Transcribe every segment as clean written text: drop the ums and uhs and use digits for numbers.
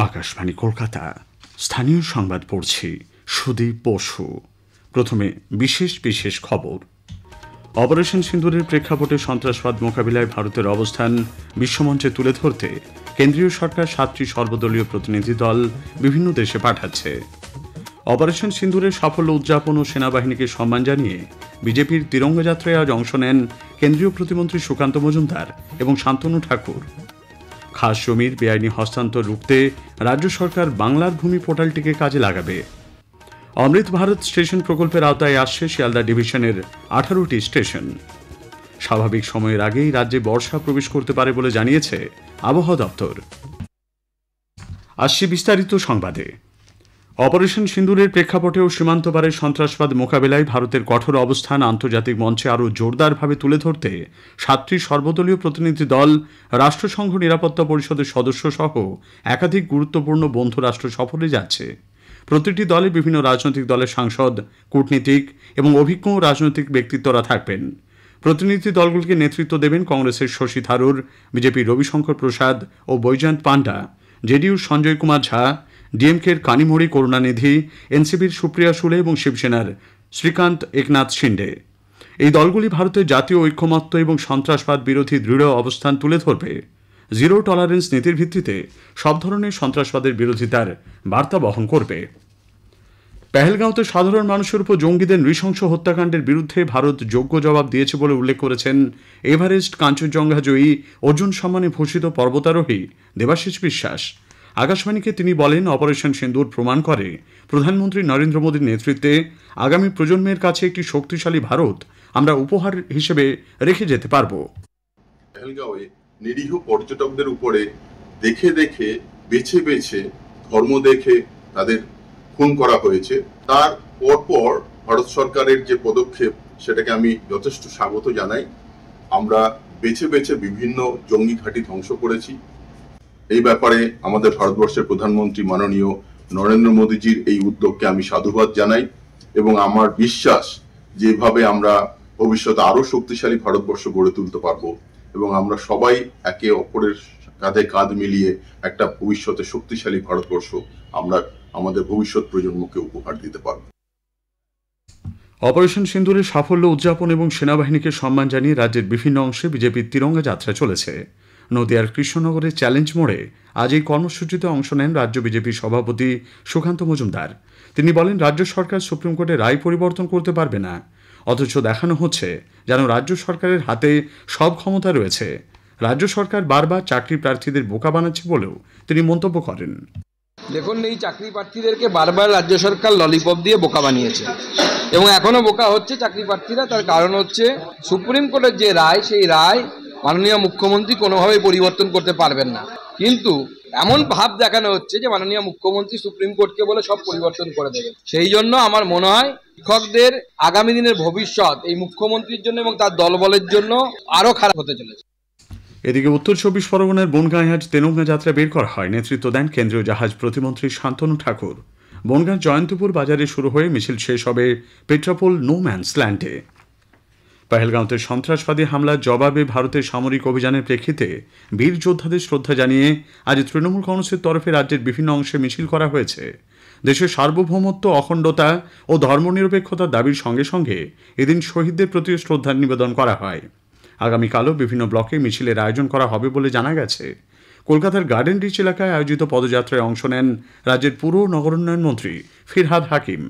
আকাশবাণী কলকাতা স্থানীয় সংবাদ পড়ছি সুদীপ বসু। প্রথমে বিশেষ বিশেষ খবর। অপারেশন সিন্দুরের প্রেক্ষাপটে সন্ত্রাসবাদ মোকাবিলায় ভারতের অবস্থান বিশ্বমঞ্চে তুলে ধরতে কেন্দ্রীয় সরকার 7টি সর্বদলীয় প্রতিনিধি দল বিভিন্ন দেশে পাঠাচ্ছে। অপারেশন সিন্দুরের সাফল্য উদযাপন ও সেনাবাহিনীকে সম্মান জানিয়ে বিজেপির তিরঙ্গা যাত্রায় আজ অংশ নেন কেন্দ্রীয় প্রতিমন্ত্রী সুকান্ত মজুমদার এবং শান্তনু ঠাকুর। খাস জমির বেআইনি হস্তান্তর রুখতে রাজ্য সরকার বাংলার ভূমি পোর্টালটিকে কাজে লাগাবে। অমৃত ভারত স্টেশন প্রকল্পের আওতায় আসছে শিয়ালদা ডিভিশনের 18টি স্টেশন। স্বাভাবিক সময়ের আগেই রাজ্যে বর্ষা প্রবেশ করতে পারে বলে জানিয়েছে আবহাওয়া দপ্তর। আসছে বিস্তারিত সংবাদে। অপারেশন সিন্দুরের প্রেক্ষাপটে ও সীমান্ত পারের সন্ত্রাসবাদ মোকাবিলায় ভারতের কঠোর অবস্থান আন্তর্জাতিক মঞ্চে আরও জোরদারভাবে তুলে ধরতে 7টি সর্বদলীয় প্রতিনিধি দল রাষ্ট্রসংঘ নিরাপত্তা পরিষদের সদস্য সহ একাধিক গুরুত্বপূর্ণ বন্ধু রাষ্ট্র সফরে যাচ্ছে। প্রতিটি দলে বিভিন্ন রাজনৈতিক দলের সাংসদ, কূটনীতিক এবং অভিজ্ঞ রাজনৈতিক ব্যক্তিত্বরা থাকবেন। প্রতিনিধি দলগুলিকে নেতৃত্ব দেবেন কংগ্রেসের শশী থারুর, বিজেপির রবিশঙ্কর প্রসাদ ও বৈজয়ন্ত পান্ডা, জেডিইউর সঞ্জয় কুমার ঝা, ডিএমকের কানিমোড়ি করুণানিধি, এনসিপির সুপ্রিয়া সুলে এবং শিবসেনার শ্রীকান্ত একনাথ শিন্ডে। এই দলগুলি ভারতের জাতীয় ঐক্যমত্য এবং সন্ত্রাসবাদ বিরোধী দৃঢ় অবস্থান তুলে ধরবে। জিরো টলারেন্স নীতির ভিত্তিতে সব ধরনের সন্ত্রাসবাদের বিরোধিতার বার্তা বহন করবে। পেহেলগাঁওতে সাধারণ মানুষের উপর জঙ্গিদের নৃশংস হত্যাকাণ্ডের বিরুদ্ধে ভারত যোগ্য জবাব দিয়েছে বলে উল্লেখ করেছেন এভারেস্ট কাঞ্চনজঙ্ঘা জয়ী অর্জুন সম্মানে ভূষিত পর্বতারোহী দেবাশিস বিশ্বাস। আকাশবাণীকে তিনি বলেন, অপারেশন সিন্দুর প্রমাণ করে প্রধানমন্ত্রী নরেন্দ্র মোদীর নেতৃত্বে আগামী প্রজন্মের কাছে একটি শক্তিশালী ভারত আমরা উপহার হিসেবে রেখে যেতে পারব। পেহেলগাঁওয়ে নিরীহ পর্যটকদের উপরে দেখে দেখে বেছে বেছে ধর্ম দেখে তাদের খুন করা হয়েছে। তার পরপর ভারত সরকারের যে পদক্ষেপ সেটাকে আমি যথেষ্ট স্বাগত জানাই। আমরা বেছে বেছে বিভিন্ন জঙ্গি ঘাঁটি ধ্বংস করেছি। এই ব্যাপারে আমাদের ভারতবর্ষের প্রধানমন্ত্রী মাননীয় নরেন্দ্র মোদীজির এই উদ্যোগকে আমি সাধুবাদ জানাই এবং আমার বিশ্বাস যেভাবে আমরা ভবিষ্যতে আরো শক্তিশালী ভারতবর্ষ গড়ে তুলতে পারবো এবং আমরা সবাই একে অপরের কাঁধে কাঁধ মিলিয়ে একটা ভবিষ্যতে শক্তিশালী ভারতবর্ষ আমরা আমাদের ভবিষ্যৎ প্রজন্মকে উপহার দিতে পারব। অপারেশন সিন্দুরের সাফল্য উদযাপন এবং সেনাবাহিনীকে সম্মান জানিয়ে রাজ্যের বিভিন্ন অংশে বিজেপির তিরঙ্গা যাত্রা চলেছে। নদিয়ার কৃষ্ণনগরের চ্যালেঞ্জ মোড়ে আজ এই কর্মসূচিতে অংশ নেন রাজ্য বিজেপির সভাপতি সুকান্ত মজুমদার। তিনি বলেন, রাজ্য সরকার সুপ্রিম কোর্টের রায় পরিবর্তন করতে পারবে না, অথচ দেখানো হচ্ছে যেন রাজ্য সরকারের হাতে সব ক্ষমতা রয়েছে। রাজ্য সরকার বারবার চাকরি প্রার্থীদের বোকা বানাচ্ছে বলেও তিনি মন্তব্য করেন। দেখুন, এই চাকরি প্রার্থীদেরকে বারবার রাজ্য সরকার ললিপপ দিয়ে বোকা বানিয়েছে এবং এখনো বোকা হচ্ছে চাকরি প্রার্থীরা। তার কারণ হচ্ছে সুপ্রিম কোর্টের যে রায়, সেই রায় মাননীয় মুখ্যমন্ত্রী কোনোভাবেই পরিবর্তন করতে পারবেন না। কিন্তু এমন ভাব দেখানো হচ্ছে যে মাননীয় মুখ্যমন্ত্রী সুপ্রিম কোর্টকে বলে সব পরিবর্তন করে দেবেন। সেই জন্য আমার মনে হয় শিক্ষকদের আগামী দিনের ভবিষ্যৎ এই মুখ্যমন্ত্রীর জন্য এবং তার দলবলের জন্য আরো খারাপ হতে চলেছে। এদিকে উত্তর 24 পরগনার বনগাঁয় আজ তেরঙ্গা যাত্রা বের করা হয়। নেতৃত্ব দেন কেন্দ্রীয় জাহাজ প্রতিমন্ত্রী শান্তনু ঠাকুর। বনগাঁ জয়ন্তপুর বাজারে শুরু হয়ে মিছিল শেষ হবে পেট্রাপোল নো ম্যানস ল্যান্ডে। পেহেলগাঁওতে সন্ত্রাসবাদী হামলার জবাবে ভারতের সামরিক অভিযানের প্রেক্ষিতে বীর যোদ্ধাদের শ্রদ্ধা জানিয়ে আজ তৃণমূল কংগ্রেসের তরফে রাজ্যের বিভিন্ন অংশে মিছিল করা হয়েছে। দেশের সার্বভৌমত্ব, অখণ্ডতা ও ধর্মনিরপেক্ষতার দাবির সঙ্গে সঙ্গে এদিন শহীদদের প্রতি শ্রদ্ধা নিবেদন করা হয়। আগামীকালও বিভিন্ন ব্লকে মিছিলের আয়োজন করা হবে বলে জানা গেছে। কলকাতার গার্ডেন রিচ এলাকায় আয়োজিত পদযাত্রায় অংশ নেন রাজ্যের পুর নগরোন্নয়ন মন্ত্রী ফিরহাদ হাকিম।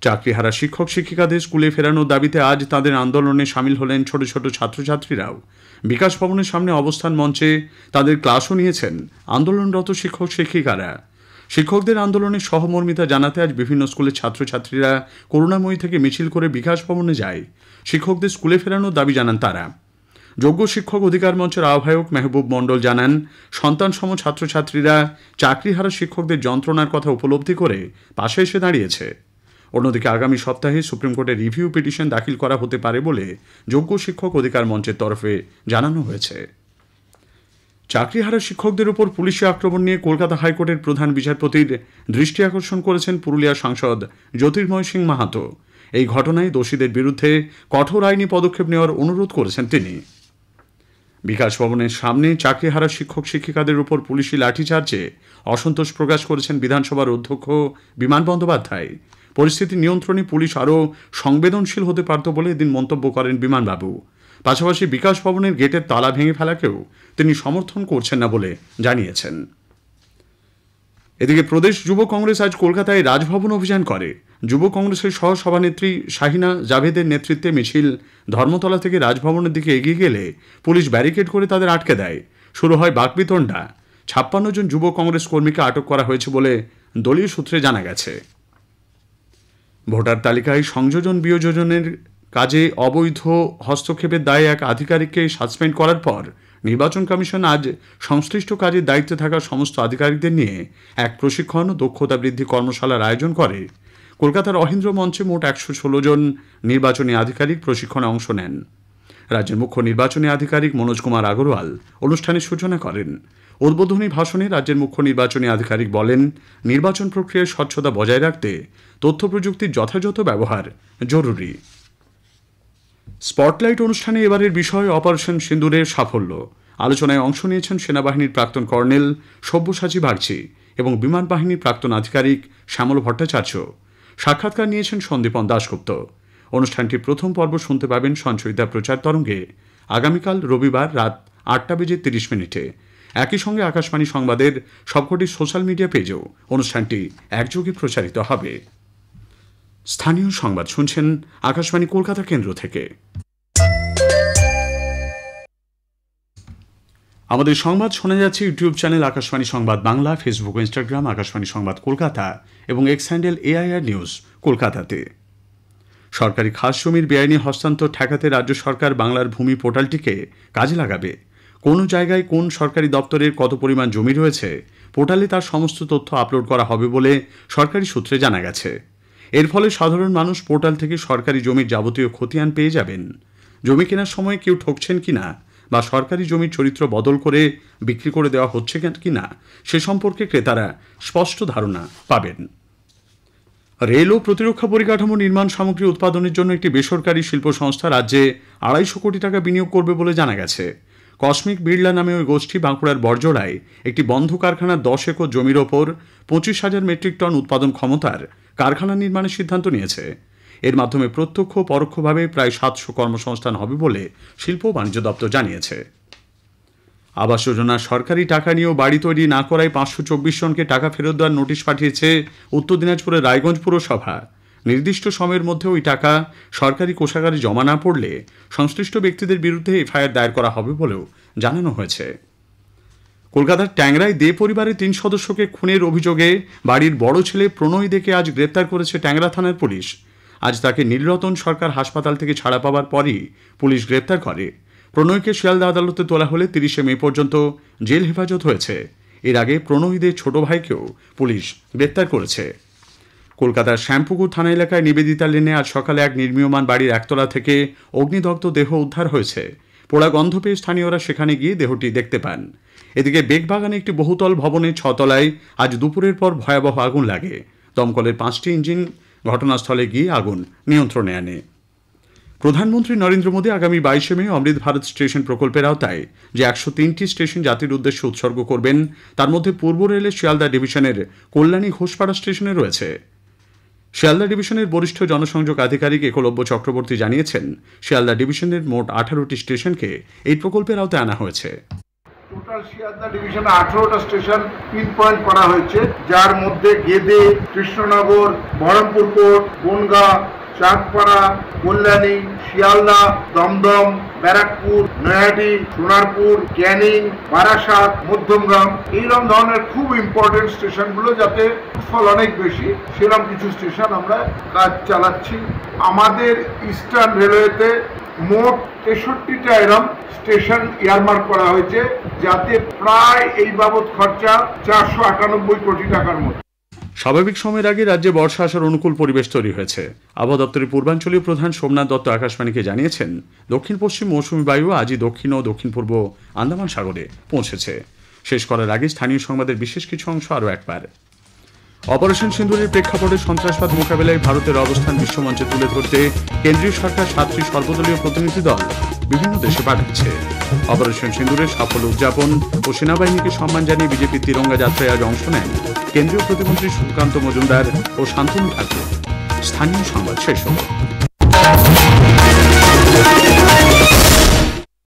চাকরিহারা শিক্ষক শিক্ষিকাদের স্কুলে ফেরানোর দাবিতে আজ তাদের আন্দোলনে সামিল হলেন ছোট ছোট ছাত্রছাত্রীরাও। বিকাশ ভবনের সামনে অবস্থান মঞ্চে তাদের ক্লাসও নিয়েছেন আন্দোলনরত শিক্ষক শিক্ষিকারা। শিক্ষকদের আন্দোলনের সহমর্মিতা জানাতে আজ বিভিন্ন স্কুলের ছাত্রছাত্রীরা করুণাময়ী থেকে মিছিল করে বিকাশ ভবনে যায়। শিক্ষকদের স্কুলে ফেরানোর দাবি জানান তারা। যোগ্য শিক্ষক অধিকার মঞ্চের আহ্বায়ক মেহবুব মণ্ডল জানান, সন্তানসম ছাত্রছাত্রীরা চাকরিহারা শিক্ষকদের যন্ত্রণার কথা উপলব্ধি করে পাশে এসে দাঁড়িয়েছে। অন্যদিকে আগামী সপ্তাহে সুপ্রিম কোর্টে রিভিউ পিটিশন দাখিল করা হতে পারে বলে যোগ্য শিক্ষক অধিকার মঞ্চের তরফে জানানো হয়েছে। চাকরিহারা শিক্ষকদের উপর পুলিশি আক্রমণ নিয়ে কলকাতা হাইকোর্টের প্রধান বিচারপতির দৃষ্টি আকর্ষণ করেছেন পুরুলিয়া সাংসদ জ্যোতির্ময় সিং মাহাতো। এই ঘটনায় দোষীদের বিরুদ্ধে কঠোর আইনি পদক্ষেপ নেওয়ার অনুরোধ করেছেন তিনি। বিকাশ ভবনের সামনে চাকরিহারা শিক্ষক শিক্ষিকাদের উপর পুলিশি লাঠিচার্জে অসন্তোষ প্রকাশ করেছেন বিধানসভার অধ্যক্ষ বিমান বন্দ্যোপাধ্যায়। পরিস্থিতি নিয়ন্ত্রণে পুলিশ আরও সংবেদনশীল হতে পারত বলে এদিন মন্তব্য করেন বিমানবাবু। পাশাপাশি বিকাশ ভবনের গেটের তালা ভেঙে ফেলাকেও তিনি সমর্থন করছেন না বলে জানিয়েছেন। এদিকে প্রদেশ যুব কংগ্রেস আজ কলকাতায় রাজভবন অভিযান করে। যুব কংগ্রেসের সহ সভানেত্রী শাহিনা জাভেদের নেতৃত্বে মিছিল ধর্মতলা থেকে রাজভবনের দিকে এগিয়ে গেলে পুলিশ ব্যারিকেড করে তাদের আটকে দেয়। শুরু হয় বাকবিতণ্ডা। 56 জন যুব কংগ্রেস কর্মীকে আটক করা হয়েছে বলে দলীয় সূত্রে জানা গেছে। ভোটার তালিকায় সংযোজন বিয়োজনের কাজে অবৈধ হস্তক্ষেপের দায়ে এক আধিকারিককে সাসপেন্ড করার পর নির্বাচন কমিশন আজ সংশ্লিষ্ট কাজের দায়িত্বে থাকা সমস্ত আধিকারিকদের নিয়ে এক প্রশিক্ষণ ও দক্ষতা বৃদ্ধি কর্মশালার আয়োজন করে। কলকাতার অহিন্দ্র মঞ্চে মোট 116 জন নির্বাচনী আধিকারিক প্রশিক্ষণে অংশ নেন। রাজ্যের মুখ্য নির্বাচনী আধিকারিক মনোজ কুমার আগরওয়াল অনুষ্ঠানের সূচনা করেন। উদ্বোধনী ভাষণে রাজ্যের মুখ্য নির্বাচনী আধিকারিক বলেন, নির্বাচন প্রক্রিয়ায় স্বচ্ছতা বজায় রাখতে তথ্য প্রযুক্তির যথাযথ ব্যবহার জরুরি। স্পটলাইট অনুষ্ঠানে এবারের বিষয় অপারেশন সিন্দুরের সাফল্য। আলোচনায় অংশ নিয়েছেন সেনাবাহিনীর প্রাক্তন কর্নেল সব্যসাচী বাগচি এবং বিমান বাহিনীর প্রাক্তন আধিকারিক শ্যামল ভট্টাচার্য। সাক্ষাৎকার নিয়েছেন সন্দীপন দাশগুপ্ত। অনুষ্ঠানটির প্রথম পর্ব শুনতে পাবেন সঞ্চয়িতা প্রচার তরঙ্গে আগামীকাল রবিবার রাত 8:30 একই সঙ্গে আকাশবাণী সংবাদের সবকটি সোশ্যাল মিডিয়া পেজেও অনুষ্ঠানটি একযোগে প্রচারিত হবে। স্থানীয় সংবাদ শুনছেন আকাশবাণী কলকাতা কেন্দ্র থেকে। আমাদের সংবাদ শোনা যাচ্ছে ইউটিউব চ্যানেল আকাশবাণী সংবাদ বাংলা, ফেসবুক ও ইনস্টাগ্রাম আকাশবাণী সংবাদ কলকাতা এবং এক্স হ্যান্ডেল AIR নিউজ কলকাতাতে। সরকারি খাস জমির বেআইনি হস্তান্তর ঠেকাতে রাজ্য সরকার বাংলার ভূমি পোর্টালটিকে কাজে লাগাবে। কোন জায়গায় কোন সরকারি দপ্তরের কত পরিমাণ জমি রয়েছে পোর্টালে তার সমস্ত তথ্য আপলোড করা হবে বলে সরকারি সূত্রে জানা গেছে। এর ফলে সাধারণ মানুষ পোর্টাল থেকে সরকারি জমির যাবতীয় খতিয়ান পেয়ে যাবেন। জমি কেনার সময় কেউ ঠকছেন কিনা বা সরকারি জমির চরিত্র বদল করে বিক্রি করে দেওয়া হচ্ছে কিনা সে সম্পর্কে ক্রেতারা স্পষ্ট ধারণা পাবেন। রেল ও প্রতিরক্ষা পরিকাঠামো নির্মাণ সামগ্রী উৎপাদনের জন্য একটি বেসরকারি শিল্প সংস্থা রাজ্যে 250 কোটি টাকা বিনিয়োগ করবে বলে জানা গেছে। কসমিক বিড়লা নামে ওই গোষ্ঠী বাঁকুড়ার বড়জোড়ায় একটি বন্ধ কারখানার 10 একর জমির ওপর 25,000 মেট্রিক টন উৎপাদন ক্ষমতার কারখানা নির্মাণের সিদ্ধান্ত নিয়েছে। এর মাধ্যমে প্রত্যক্ষ ও পরোক্ষভাবে প্রায় 700 কর্মসংস্থান হবে বলে শিল্প ও বাণিজ্য দপ্তর জানিয়েছে। আবাস যোজনার সরকারি টাকা নিয়েও বাড়ি তৈরি না করায় 524 জনকে টাকা ফেরত দেওয়ার নোটিশ পাঠিয়েছে উত্তর দিনাজপুরের রায়গঞ্জ পুরসভা। নির্দিষ্ট সময়ের মধ্যে ওই টাকা সরকারি কোষাগারে জমা না পড়লে সংশ্লিষ্ট ব্যক্তিদের বিরুদ্ধে এফআইআর দায়ের করা হবে বলেও জানানো হয়েছে। কলকাতার ট্যাংরায় দে পরিবারের 3 সদস্যকে খুনের অভিযোগে বাড়ির বড় ছেলে প্রণয় দেকে আজ গ্রেপ্তার করেছে ট্যাংরা থানার পুলিশ। আজ তাকে নীলরতন সরকার হাসপাতাল থেকে ছাড়া পাওয়ার পরই পুলিশ গ্রেপ্তার করে। প্রণয়কে শিয়ালদা আদালতে তোলা হলে 30 মে পর্যন্ত জেল হেফাজত হয়েছে। এর আগে প্রণয়দের ছোট ভাইকেও পুলিশ গ্রেপ্তার করেছে। কলকাতার শ্যামপুকুর থানা এলাকায় নিবেদিতা লেনে আজ সকালে এক নির্মীয়মান বাড়ির একতলা থেকে অগ্নিদগ্ধ দেহ উদ্ধার হয়েছে। পোড়া গন্ধ পেয়ে স্থানীয়রা সেখানে গিয়ে দেহটি দেখতে পান। এদিকে বেগবাগানে একটি বহুতল ভবনের 6 তলায় আজ দুপুরের পর ভয়াবহ আগুন লাগে। দমকলের 5টি ইঞ্জিন ঘটনাস্থলে গিয়ে আগুন নিয়ন্ত্রণে আনে। প্রধানমন্ত্রী নরেন্দ্র মোদী আগামী 22 মে অমৃত ভারত স্টেশন প্রকল্পের আওতায় যে 103টি স্টেশন জাতির উদ্দেশ্যে উৎসর্গ করবেন তার মধ্যে পূর্ব রেলের শিয়ালদা ডিভিশনের কল্যাণী ঘোষপাড়া স্টেশনে রয়েছে। শিয়ালদা ডিভিশনের বরিষ্ঠ জনসংযোগ আধিকারিক একলব্য চক্রবর্তী জানিয়েছেন, শিয়ালদা ডিভিশনের মোট 18টি স্টেশনকে এই প্রকল্পের আওতায় আনা হয়েছে। টোটাল শিয়ালদা ডিভিশনে 18টা স্টেশন পিন পয়েন্ট করা হয়েছে, যার মধ্যে গেদে, কৃষ্ণনগর, বহরমপুর কোর্ট, বনগাঁ, চাঁদপাড়া, কল্যাণী, শিয়ালদা, দমদম, ব্যারাকপুর, নৈহাটি, সোনারপুর, ক্যানিং, বারাসাত, মধ্যমগ্রাম, এইরকম ধরনের খুব ইম্পর্টেন্ট স্টেশনগুলো যাতে ফল অনেক বেশি সেরকম কিছু স্টেশন আমরা কাজ চালাচ্ছি। আমাদের ইস্টার্ন রেলওয়েতে মোট 63টা এরম স্টেশন ইয়ারমার্ক করা হয়েছে, যাতে প্রায় এই বাবদ খরচা 498 কোটি টাকার মতো। স্বাভাবিক সময়ের আগে রাজ্যে বর্ষা আসার অনুকূল পরিবেশ তৈরি হয়েছে। আবহাওয়া দপ্তরের পূর্বাঞ্চলীয় প্রধান সোমনাথ দত্ত আকাশবাণীকে জানিয়েছেন, দক্ষিণ পশ্চিম মৌসুমী বায়ু আজই দক্ষিণ ও দক্ষিণ পূর্ব আন্দামান সাগরে পৌঁছেছে। শেষ করার আগে স্থানীয় সংবাদের বিশেষ কিছু অংশ আরও একবার। অপারেশন সিন্দুরের প্রেক্ষাপটে সন্ত্রাসবাদ মোকাবেলায় ভারতের অবস্থান বিশ্বমঞ্চে তুলে ধরতে কেন্দ্রীয় সরকার 7টি সর্বদলীয় প্রতিনিধি দল বিভিন্ন দেশে পাঠাচ্ছে। অপারেশন সিন্দুরের সফল উদযাপন ও সেনাবাহিনীকে সম্মান জানিয়ে বিজেপির তিরঙ্গা যাত্রায় আজ অংশ নেন কেন্দ্রীয় প্রতিমন্ত্রী সুকান্ত মজুমদার ও শান্তনু ঠাকুর। স্থানীয় সংবাদ শেষ হল।